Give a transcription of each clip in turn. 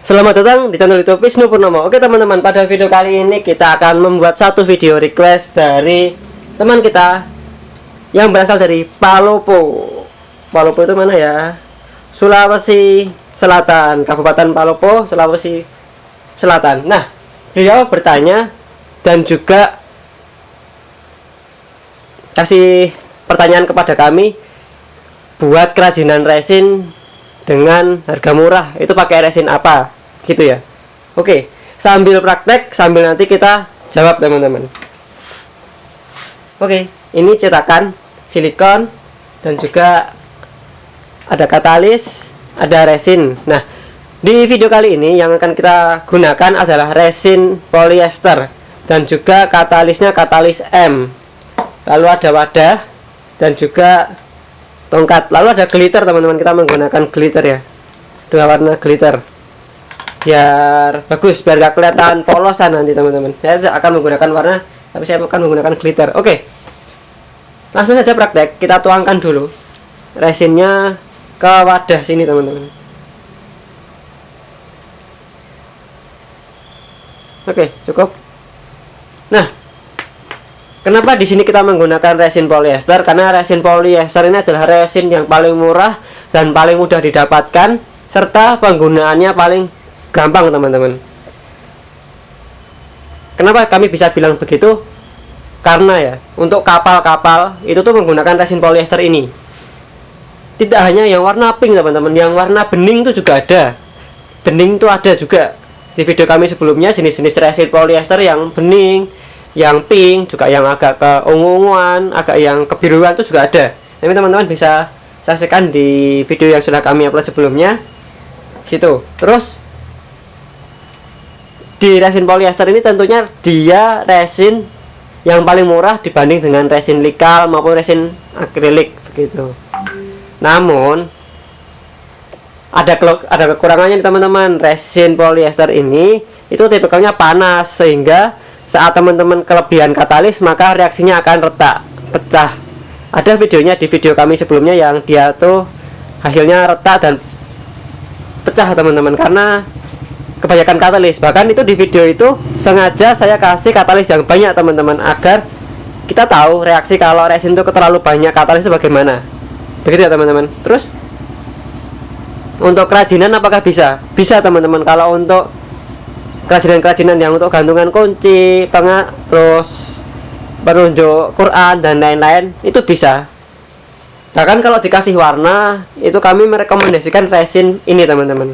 Selamat datang di channel YouTube Wisnu Purnomo. Oke teman-teman, pada video kali ini kita akan membuat satu video request dari teman kita yang berasal dari Palopo. Palopo itu mana ya? Sulawesi Selatan, Kabupaten Palopo, Sulawesi Selatan. Nah, beliau bertanya dan juga kasih pertanyaan kepada kami buat kerajinan resin dengan harga murah, itu pakai resin apa gitu ya. Oke, sambil praktek sambil nanti kita jawab teman-teman. Oke, ini cetakan silikon dan juga ada katalis, ada resin. Nah, di video kali ini yang akan kita gunakan adalah resin polyester dan juga katalisnya katalis M. Lalu ada wadah dan juga tongkat. Lalu ada glitter teman-teman, kita menggunakan glitter ya, dua warna glitter biar bagus, biar gak kelihatan polosan nanti teman-teman. Saya akan menggunakan warna, tapi saya akan menggunakan glitter. Oke, langsung saja praktek. Kita tuangkan dulu resinnya ke wadah sini teman-teman. Oke, cukup. Nah, kenapa di sini kita menggunakan resin polyester? Karena resin polyester ini adalah resin yang paling murah dan paling mudah didapatkan, serta penggunaannya paling gampang teman-teman. Kenapa kami bisa bilang begitu? Karena ya, untuk kapal-kapal itu tuh menggunakan resin polyester ini. Tidak hanya yang warna pink teman-teman, yang warna bening itu juga ada. Bening itu ada juga. Di video kami sebelumnya jenis-jenis resin polyester yang bening, yang pink, juga yang agak ke ungu-unguan, agak yang kebiruan itu juga ada. Tapi teman-teman bisa saksikan di video yang sudah kami upload sebelumnya situ. Terus di resin polyester ini tentunya dia resin yang paling murah dibanding dengan resin likal maupun resin akrilik begitu. Namun ada kekurangannya teman-teman. Resin polyester ini itu tipikalnya panas, sehingga saat teman-teman kelebihan katalis maka reaksinya akan retak, pecah. Ada videonya di video kami sebelumnya yang dia tuh hasilnya retak dan pecah teman-teman, karena kebanyakan katalis. Bahkan itu di video itu sengaja saya kasih katalis yang banyak teman-teman, agar kita tahu reaksi kalau resin itu terlalu banyak katalis itu bagaimana. Begitu ya teman-teman. Terus untuk kerajinan apakah bisa? Bisa teman-teman. Kalau untuk kerajinan-kerajinan yang untuk gantungan kunci, terus penunjuk Quran dan lain-lain, itu bisa. Bahkan kalau dikasih warna, itu kami merekomendasikan resin ini teman-teman.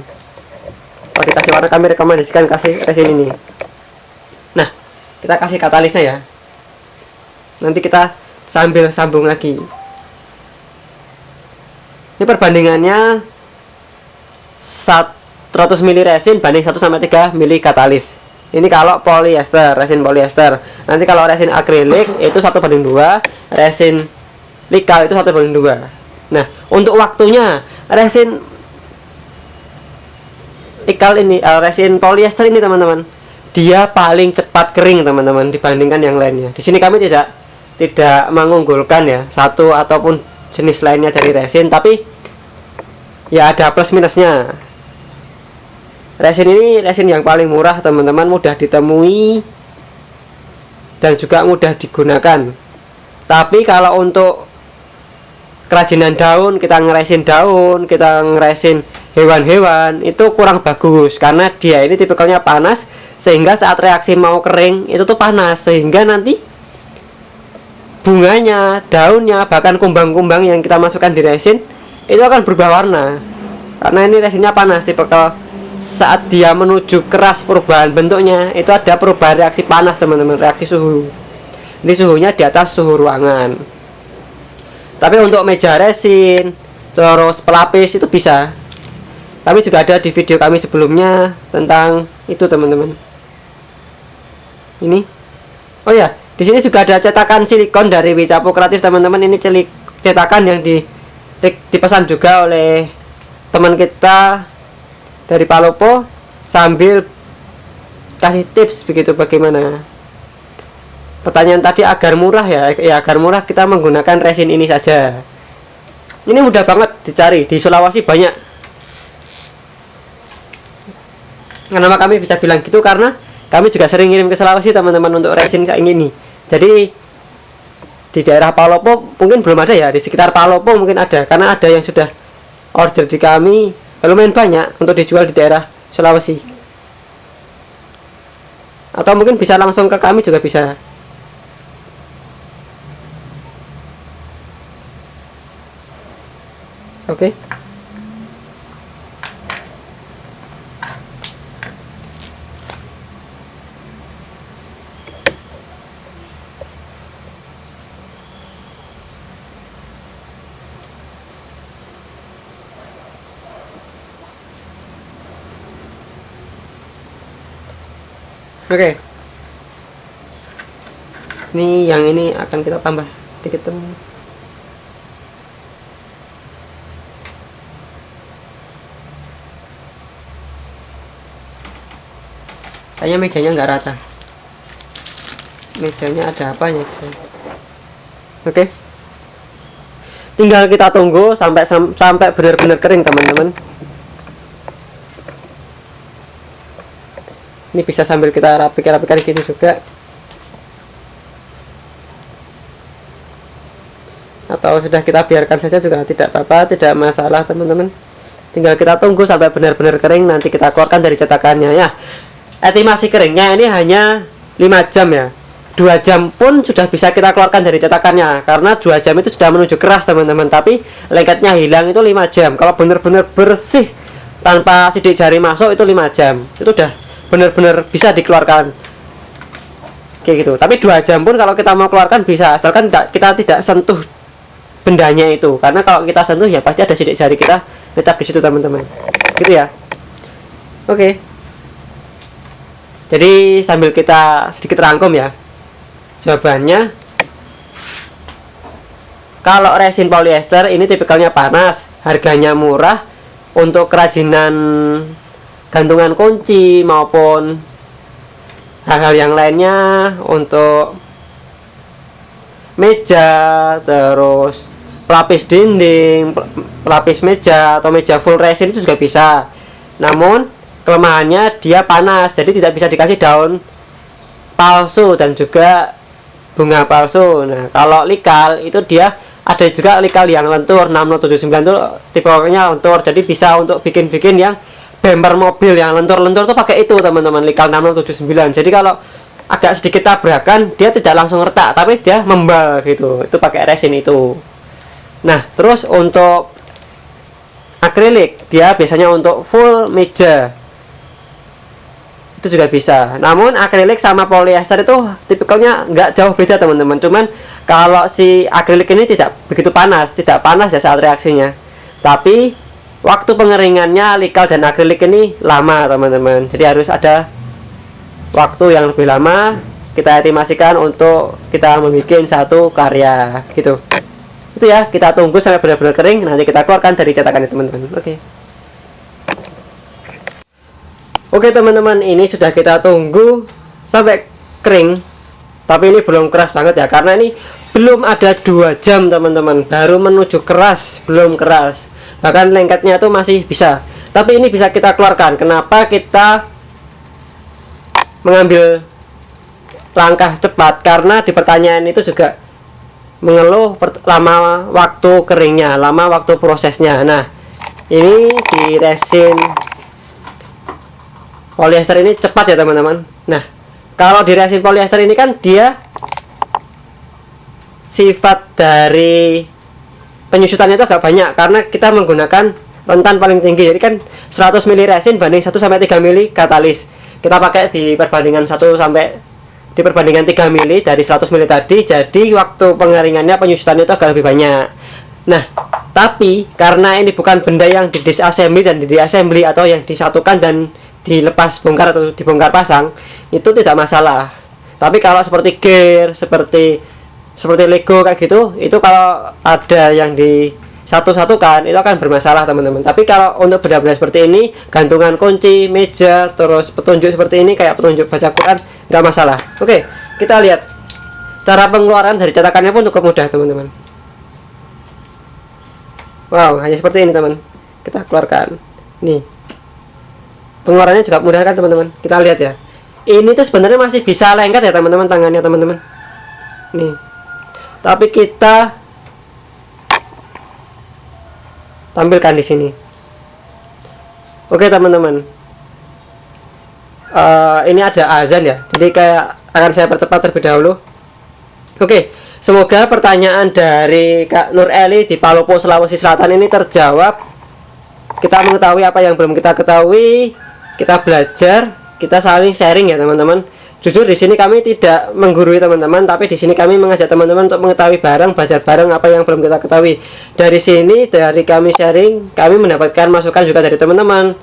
Kalau dikasih warna kami rekomendasikan kasih resin ini. Nah, kita kasih katalisnya ya. Nanti kita sambil sambung lagi. Ini perbandingannya 100 ml resin banding 1/3 ml katalis. Ini kalau polyester, resin polyester. Nanti kalau resin akrilik itu 1/2, resin likal itu 1/2. Nah, untuk waktunya resin likal ini, resin polyester ini teman-teman, dia paling cepat kering teman-teman dibandingkan yang lainnya. Di sini kami tidak mengunggulkan ya satu ataupun jenis lainnya dari resin, tapi ya ada plus minusnya. Resin ini resin yang paling murah teman-teman, mudah ditemui dan juga mudah digunakan. Tapi kalau untuk kerajinan daun, kita ngeresin daun, kita ngeresin hewan-hewan, itu kurang bagus karena dia ini tipikalnya panas, sehingga saat reaksi mau kering itu tuh panas, sehingga nanti bunganya, daunnya, bahkan kumbang-kumbang yang kita masukkan di resin itu akan berubah warna. Karena ini resinnya panas, tipikal saat dia menuju keras perubahan bentuknya, itu ada perubahan reaksi panas teman-teman, reaksi suhu. Ini suhunya di atas suhu ruangan. Tapi untuk meja resin, terus pelapis itu bisa. Kami juga ada di video kami sebelumnya tentang itu teman-teman. Ini, oh ya, di sini juga ada cetakan silikon dari Wicapo Kreatif teman-teman. Ini cetakan yang dipesan juga oleh teman kita dari Palopo, sambil kasih tips begitu bagaimana. Pertanyaan tadi agar murah ya, agar murah kita menggunakan resin ini saja. Ini mudah banget dicari, di Sulawesi banyak. Kenapa kami bisa bilang gitu? Karena kami juga sering ngirim ke Sulawesi teman-teman untuk resin kayak gini. Jadi di daerah Palopo mungkin belum ada ya, di sekitar Palopo mungkin ada, karena ada yang sudah order di kami lumayan banyak untuk dijual di daerah Sulawesi. Atau mungkin bisa langsung ke kami juga bisa. Oke. Oke. Ini yang ini akan kita tambah sedikit teman. Kayaknya mejanya nggak rata. Mejanya ada apanya gitu. Oke. Tinggal kita tunggu sampai benar-benar kering teman-teman. Ini bisa sambil kita rapikan gini juga, atau sudah kita biarkan saja juga tidak apa-apa, tidak masalah teman-teman. Tinggal kita tunggu sampai benar-benar kering, nanti kita keluarkan dari cetakannya ya. Estimasi keringnya ini hanya 5 jam ya. 2 jam pun sudah bisa kita keluarkan dari cetakannya, karena 2 jam itu sudah menuju keras teman-teman, tapi lengketnya hilang itu 5 jam. Kalau benar-benar bersih tanpa sidik jari masuk itu 5 jam, itu udah benar-benar bisa dikeluarkan kayak gitu. Tapi 2 jam pun kalau kita mau keluarkan bisa, asalkan kita tidak sentuh bendanya itu, karena kalau kita sentuh ya pasti ada sidik jari kita ngecap di situ teman-teman, gitu ya. Oke. Jadi sambil kita sedikit rangkum ya, jawabannya kalau resin polyester ini tipikalnya panas, harganya murah, untuk kerajinan gantungan kunci maupun hal-hal yang lainnya, untuk meja, terus pelapis dinding, pelapis meja atau meja full resin itu juga bisa. Namun kelemahannya dia panas, jadi tidak bisa dikasih daun palsu dan juga bunga palsu. Nah, kalau likal itu dia ada juga likal yang lentur 6079 itu tipenya lentur, jadi bisa untuk bikin-bikin yang bumper mobil yang lentur-lentur tuh pakai itu teman-teman, likal 6079. Jadi kalau agak sedikit tabrakan dia tidak langsung retak, tapi dia membal gitu, itu pakai resin itu. Nah, terus untuk akrilik dia biasanya untuk full meja itu juga bisa. Namun akrilik sama polyester itu tipikalnya nggak jauh beda teman-teman, cuman kalau si akrilik ini tidak begitu panas, tidak panas ya saat reaksinya, tapi waktu pengeringannya likal dan akrilik ini lama teman-teman, jadi harus ada waktu yang lebih lama kita estimasikan untuk kita membuat satu karya gitu. Itu ya, kita tunggu sampai benar-benar kering, nanti kita keluarkan dari cetakannya teman-teman. Oke teman-teman, ini sudah kita tunggu sampai kering, tapi ini belum keras banget ya, karena ini belum ada 2 jam teman-teman, baru menuju keras, belum keras, bahkan lengketnya itu masih bisa. Tapi ini bisa kita keluarkan. Kenapa kita mengambil langkah cepat? Karena di pertanyaan itu juga mengeluh lama waktu keringnya, lama waktu prosesnya. Nah, ini di resin polyester ini cepat ya teman-teman. Nah, kalau di resin polyester ini kan dia sifat dari penyusutannya itu agak banyak, karena kita menggunakan rentan paling tinggi. Jadi kan 100 ml resin banding 1 sampai 3 ml katalis. Kita pakai di perbandingan 3 mili dari 100 mili tadi, jadi waktu pengeringannya penyusutannya itu agak lebih banyak. Nah, tapi karena ini bukan benda yang di disassembly dan di diassembly atau yang disatukan dan dilepas bongkar atau dibongkar pasang, itu tidak masalah. Tapi kalau seperti gear, seperti Lego kayak gitu, itu kalau ada yang disatu-satukan itu akan bermasalah teman-teman. Tapi kalau untuk benda-benda seperti ini, gantungan kunci, meja, terus petunjuk seperti ini kayak petunjuk baca Quran, nggak masalah. Oke, kita lihat cara pengeluaran dari cetakannya pun cukup mudah teman-teman. Wow, hanya seperti ini teman. Kita keluarkan nih. pengeluarannya juga mudah kan teman-teman. Kita lihat ya, ini tuh sebenarnya masih bisa lengket ya teman-teman, tangannya teman-teman nih, tapi kita tampilkan di sini. Oke teman-teman, ini ada azan ya, jadi kayak akan saya percepat terlebih dahulu. Oke, semoga pertanyaan dari Kak Nur Eli di Palopo, Sulawesi Selatan ini terjawab. Kita mengetahui apa yang belum kita ketahui, kita belajar, kita saling sharing ya teman-teman. Jujur di sini kami tidak menggurui teman-teman, tapi di sini kami mengajak teman-teman untuk mengetahui bareng, belajar bareng apa yang belum kita ketahui. Dari sini, dari kami sharing, kami mendapatkan masukan juga dari teman-teman.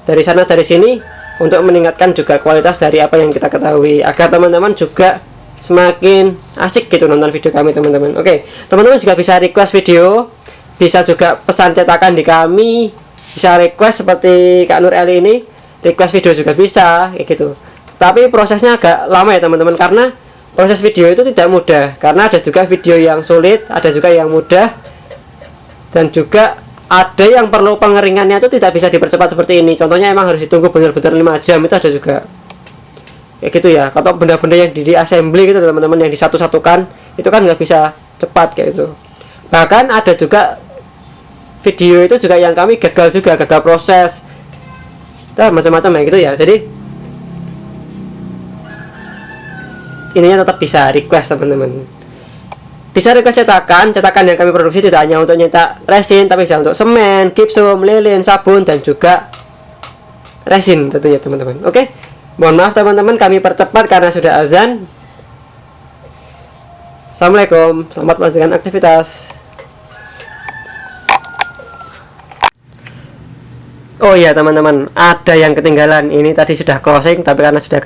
Dari sana, dari sini, untuk meningkatkan juga kualitas dari apa yang kita ketahui, agar teman-teman juga semakin asik gitu nonton video kami teman-teman. Oke, teman-teman juga bisa request video, bisa juga pesan cetakan di kami, bisa request seperti Kak Nur Eli ini, request video juga bisa kayak gitu. Tapi prosesnya agak lama ya teman-teman, karena proses video itu tidak mudah, karena ada juga video yang sulit, ada juga yang mudah, dan juga ada yang perlu pengeringannya itu tidak bisa dipercepat seperti ini. Contohnya emang harus ditunggu benar-benar 5 jam, itu ada juga kayak gitu ya. Atau benda-benda yang di assembly gitu teman-teman, yang disatu-satukan itu kan nggak bisa cepat kayak gitu. Bahkan ada juga video itu juga yang kami gagal juga, gagal proses dan macam-macam ya gitu ya. Jadi ininya tetap bisa request teman-teman, bisa request cetakan yang kami produksi tidak hanya untuk nyetak resin, tapi bisa untuk semen, gipsum, lilin, sabun, dan juga resin tentunya teman-teman. Oke, mohon maaf teman-teman, kami percepat karena sudah azan. Assalamualaikum, selamat melanjutkan aktivitas. Oh iya teman-teman, ada yang ketinggalan. Ini tadi sudah closing, tapi karena sudah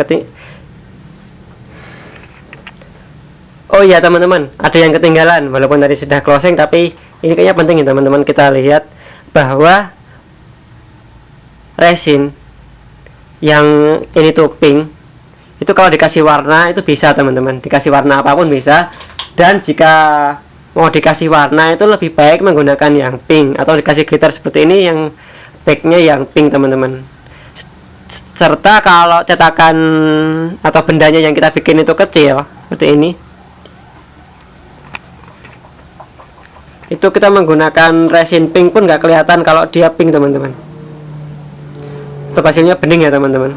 oh iya teman-teman, ada yang ketinggalan. Walaupun tadi sudah closing, tapi ini kayaknya penting ya teman-teman. Kita lihat bahwa resin yang ini tuh pink, itu kalau dikasih warna itu bisa teman-teman, dikasih warna apapun bisa. Dan jika mau dikasih warna itu lebih baik menggunakan yang pink, atau dikasih glitter seperti ini yang backnya yang pink teman-teman. Serta kalau cetakan atau bendanya yang kita bikin itu kecil seperti ini, itu kita menggunakan resin pink pun nggak kelihatan kalau dia pink teman-teman. Itu hasilnya bening ya teman-teman,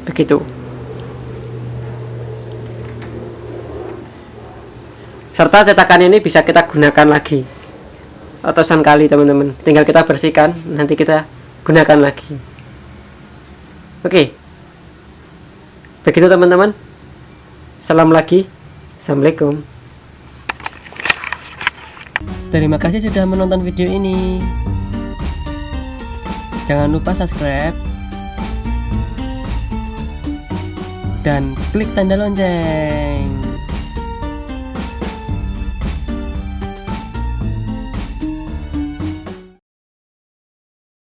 begitu. Serta cetakan ini bisa kita gunakan lagi ratusan kali teman-teman, tinggal kita bersihkan, nanti kita gunakan lagi. Oke, begitu teman-teman. Salam lagi, assalamualaikum. Terima kasih sudah menonton video ini. Jangan lupa subscribe dan klik tanda lonceng.